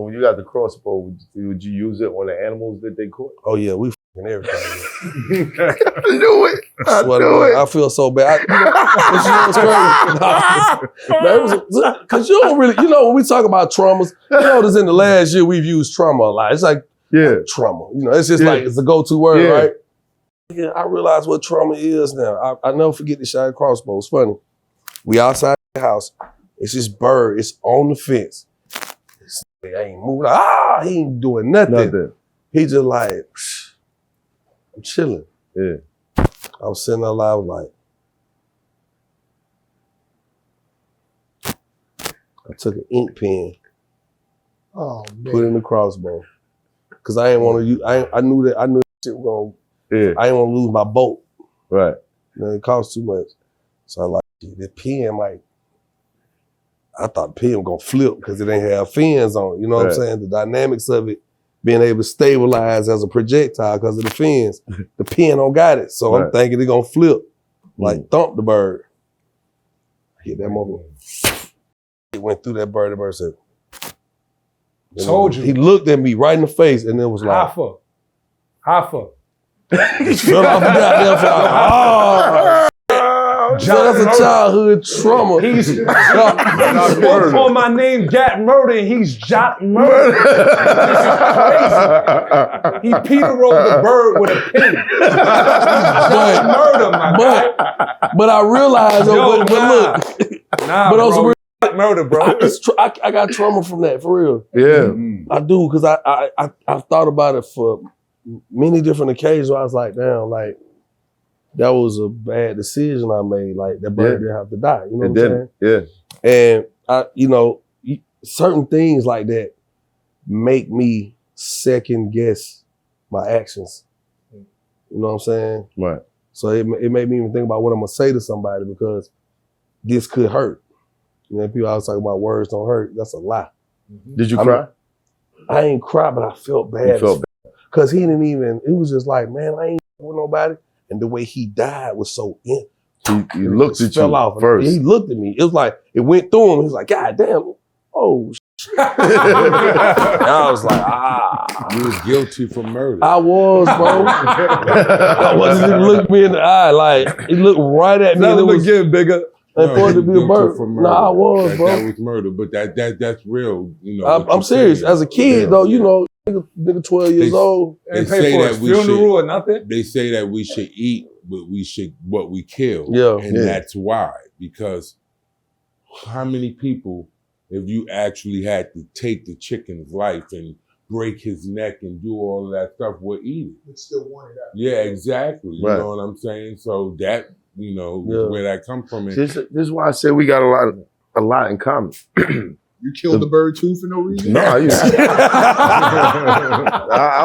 when you got the crossbow, would you use it on the animals that they caught? Oh yeah, we fucking everything. I knew it. I knew it. I feel so bad. Because you don't really, when we talk about traumas, you notice in the last year we've used trauma a lot. It's like trauma. It's just like it's the go-to word, right? Yeah, I realize what trauma is now. I never forget the shot crossbow. It's funny. We outside the house. It's this bird. It's on the fence. I ain't moving. He ain't doing nothing. He just like, I'm chilling. Yeah. I was sitting there alive like, I took an ink pen, put it in the crossbow. Cause I didn't want to use, I knew that shit was gonna, I didn't want to lose my boat. Right. It cost too much. So I like, the pen, like, I thought the pen was gonna flip because it ain't have fins on it. You know what I'm saying? The dynamics of it being able to stabilize as a projectile because of the fins. The pen don't got it. So I'm thinking it gonna flip. Like thump the bird. Hit that moment. It went through that bird. The bird said, Told you. He looked at me right in the face and it was like, Hoffa. He fell off the goddamn flower. So that's a childhood trauma. He's on my name, Gat Murder, and he's Jot Murder. He Peter wrote the bird with a pen. Jot Murder, my guy. But I realized, but also murder, bro. I got trauma from that, for real. Yeah. I do, because I've thought about it for many different occasions where I was like, damn, like, that was a bad decision I made. Like, that bird didn't have to die. You know what I'm saying? Yeah. And certain things like that make me second guess my actions. You know what I'm saying? Right. So it made me even think about what I'm gonna say to somebody because this could hurt. People always talk about words don't hurt. That's a lie. Did you cry? I ain't cry, but I felt bad. You felt bad. Cause he didn't even, it was just like, man, I ain't with nobody. And the way he died was so He looked at fell you off. first. He looked at me. It was like, it went through him. He was like, God damn. Oh, shit. And I was like, You was guilty for murder. I was, bro. I wasn't even looking me in the eye. Like, he looked right at me. And it was again, bigger. And for it to be a bird. Nah, I was, bro. That was murder, but that's real. I'm serious. As a kid, though, nigga 12 years old. They say that we funeral or nothing. They say that we should eat what we kill. Yeah. And that's why. Because how many people, if you actually had to take the chicken's life and break his neck and do all of that stuff, would eat it? Would still want it out. Yeah, exactly. You know what I'm saying? So that, where that comes from. This is why I say we got a lot in common. You killed the bird too for no reason? No, I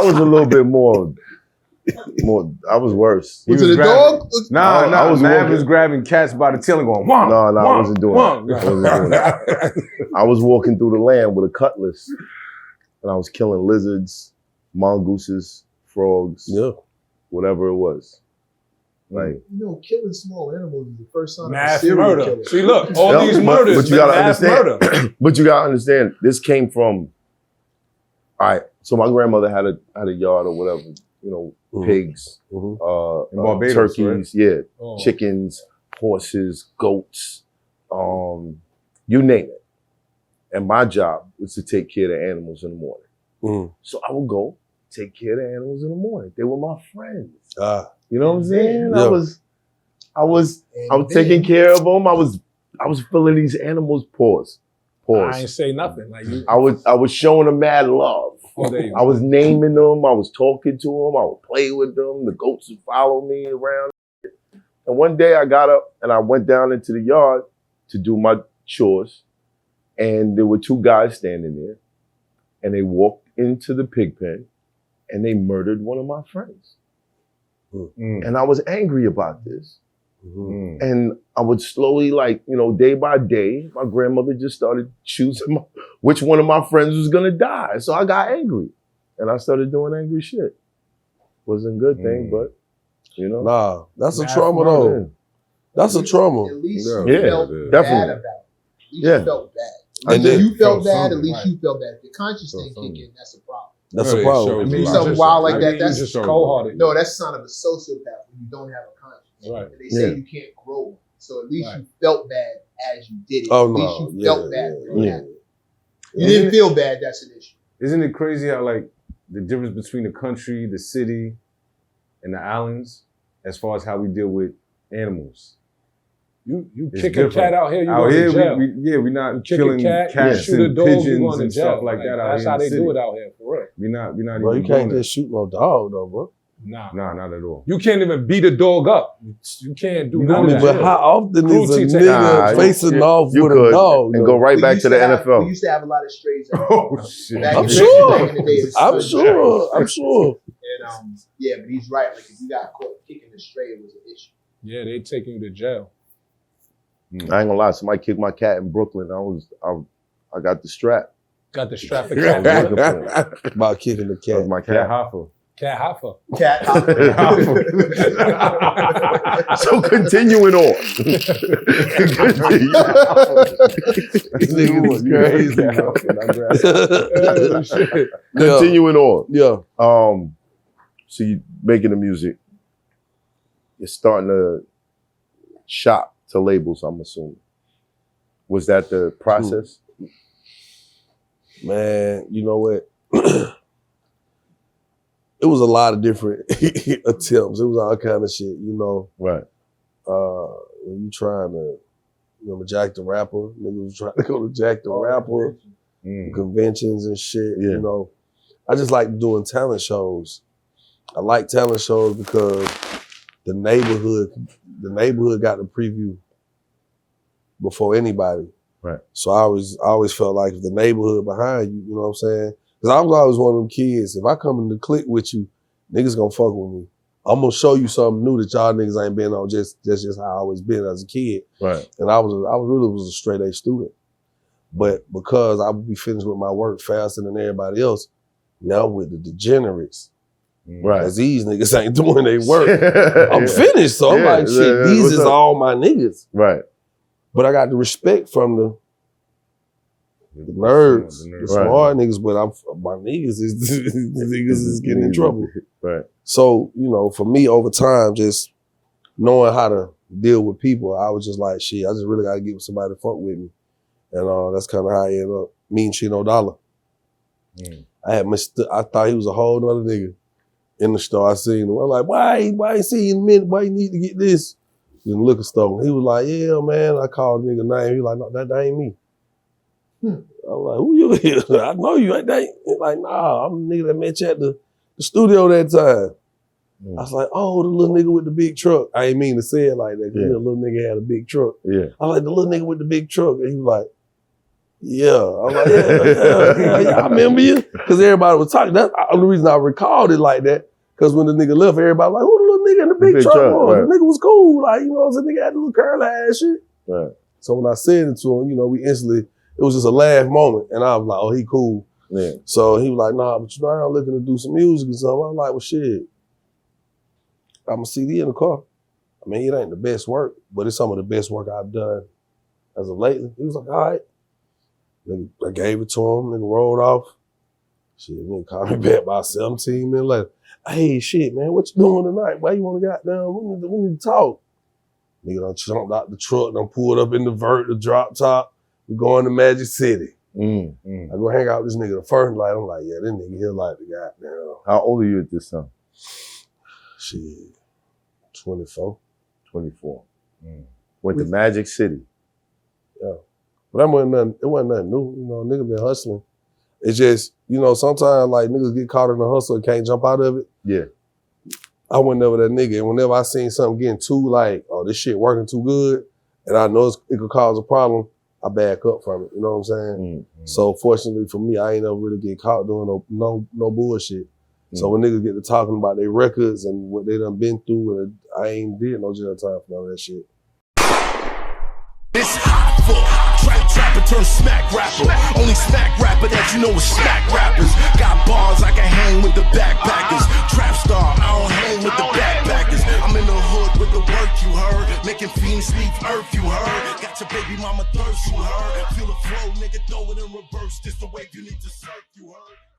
was a little bit more. I was worse. Was it a dog? No, I was man was grabbing cats by the tail and going, whomp, No, I wasn't doing that. I was walking through the land with a cutlass, and I was killing lizards, mongooses, frogs, whatever it was. Like, killing small animals is the first sign mass of serial murder. killer. See, look, all these murders, but you gotta mass understand. murder. But you gotta understand, this came from. All right, so my grandmother had a yard or whatever, pigs, Barbados, turkeys, Oh. chickens, horses, goats, you name it. And my job was to take care of the animals in the morning. So I would go take care of the animals in the morning. They were my friends. You know what I'm saying? Yeah. I was taking care of them. I was filling these animals' paws. I ain't say nothing. Like you. I was showing them mad love. Oh, there you go. I was naming them. I was talking to them. I would play with them. The goats would follow me around. And one day I got up and I went down into the yard to do my chores. And there were two guys standing there. And they walked into the pig pen and they murdered one of my friends. And I was angry about this. And I would slowly, day by day, my grandmother just started choosing which one of my friends was gonna die. So I got angry. And I started doing angry shit. Wasn't a good thing, but, Nah, that's a trauma, though. That's a trauma. At least Yeah. you felt Definitely. bad about it. At least you felt bad. If then- you felt bad, at Right. least you felt bad. If your conscience didn't kick in, that's a problem. That's Yeah, a it problem. shows I mean, you something just- wild like I that, mean, that's you just cold-hearted. No, that's a sign of a sociopath when you don't have a conscience. Right. And they say Yeah. you can't grow. So at least Right. you felt bad as you did it. Oh, at least no. you Yeah, felt bad when it yeah. happened. You didn't feel bad, that's an issue. Isn't it crazy how like the difference between the country, the city, and the islands, as far as how we deal with animals? You It's kick a different. cat out here, you Out go to here, jail. we're not You kick killing a cat, cats you shoot a and dog, you pigeons going to and jail. stuff like that out That's here how in the they city. do it out here, for real. We're not Bro, you even can't doing just shoot no dog though, bro. Nah. Nah, not at all. You can't even beat a dog up. You can't do I none mean, of but that. how often is a Cruelty to nigga animals. facing Nah, off you with could, a dog? and though? go right We back used to the have- NFL. We used to have a lot of strays. Oh shit! Back I'm in the- sure. back in the day, it's I'm so sure. I'm sure. And yeah, but he's right. Like if you got caught kicking the stray, it was an issue. Yeah, they taking you to jail. I ain't gonna lie, somebody kicked my cat in Brooklyn. I got the strap. Got the strap the I was cat. looking for it. About kicking the That was cat. my Cat cat. Hoffa. Cat Hoffa. Cat. So continuing on. These niggas is crazy. Oh, shit. Continuing on. Yeah. So you making the music. You're starting to shop to labels, I'm assuming. Was that the process? Man, you know what? It was a lot of different attempts. It was all kind of shit, you know. Right. When you trying to, Jack the Rapper, niggas was trying to go to Jack the Rapper, conventions and shit, Yeah. you know. I just like doing talent shows. I like talent shows because the neighborhood got the preview before anybody. Right. So I always felt like if the neighborhood behind you, you know what I'm saying? Because I was always one of them kids, if I come in the clique with you, niggas gonna fuck with me. I'm gonna show you something new that y'all niggas ain't been on, just how I always been as a kid. Right. And I really was a straight A student. But because I would be finished with my work faster than everybody else, now with the degenerates, Right. as these niggas ain't doing their work, I'm finished. So I'm Yeah, like, shit, yeah, these what's is up? all my niggas. Right. But I got the respect from the nerds, the smart niggas, but my niggas is getting in trouble. Right. So, for me over time, just knowing how to deal with people, I was just like, shit, I just really gotta get with somebody to fuck with me. And that's kind of how I ended up meeting Chino Dollar. I thought he was a whole nother nigga in the store. I seen him. I'm like, why ain't seen you in a minute? Why you need to get this? In the liquor store. He was like, yeah, man. I called the nigga name. He was like, no, that ain't me. I'm like, who you is? I know you ain't that. He's like, nah, I'm the nigga that met you at the studio that time. I was like, oh, the little nigga with the big truck. I ain't mean to say it like that. The little nigga had a big truck. Yeah. I was like, the little nigga with the big truck. And he was like, yeah. I'm like, yeah, I remember you. Because everybody was talking. That's the only reason I recalled it like that. Because when the nnigga left, everybody was like, who the little nigga in the big truck was? Right. The nigga was cool. Like, the nigga had the little curly ass shit. Right. So when I said it to him, we instantly, it was just a laugh moment. And I was like, oh, he cool. Yeah. So he was like, nah, but I'm looking to do some music or something. I'm like, well, shit. I'm a CD in the car. I mean, it ain't the best work, but it's some of the best work I've done as of lately. He was like, all right. Nigga, I gave it to him. Nigga rolled off. Shit, nigga called me back about 17 minutes later. Hey, shit, man, what you doing tonight? Why you want to goddamn? We need to talk. Nigga done jumped out the truck, done pulled up in the drop top. We going to Magic City. I go hang out with this nigga the first night. I'm like, yeah, this nigga here like the goddamn. How old are you at this time? Shit, 24. 24. Went to Magic City. Yeah. But it wasn't nothing new. Nigga been hustling. It's just, sometimes like niggas get caught in the hustle and can't jump out of it. Yeah. I went never that nigga. And whenever I seen something getting too like, oh, this shit working too good, and I know it could cause a problem, I back up from it. You know what I'm saying? So fortunately for me, I ain't never really get caught doing no bullshit. So when niggas get to talking about their records and what they done been through, and I ain't did no jail time for none of that shit. It's Hoffa. Trapper turn smack rapper. Only smack rapper that you know is smack rappers. Got bars, I can hang with the backpackers. Trap star, I don't hang with the backpackers. I'm in the hood with the work you heard. Making fiends leave earth, you heard? Got your baby mama thirst, you heard? Feel the flow, nigga, throw it in reverse. This the wave you need to surf, you heard?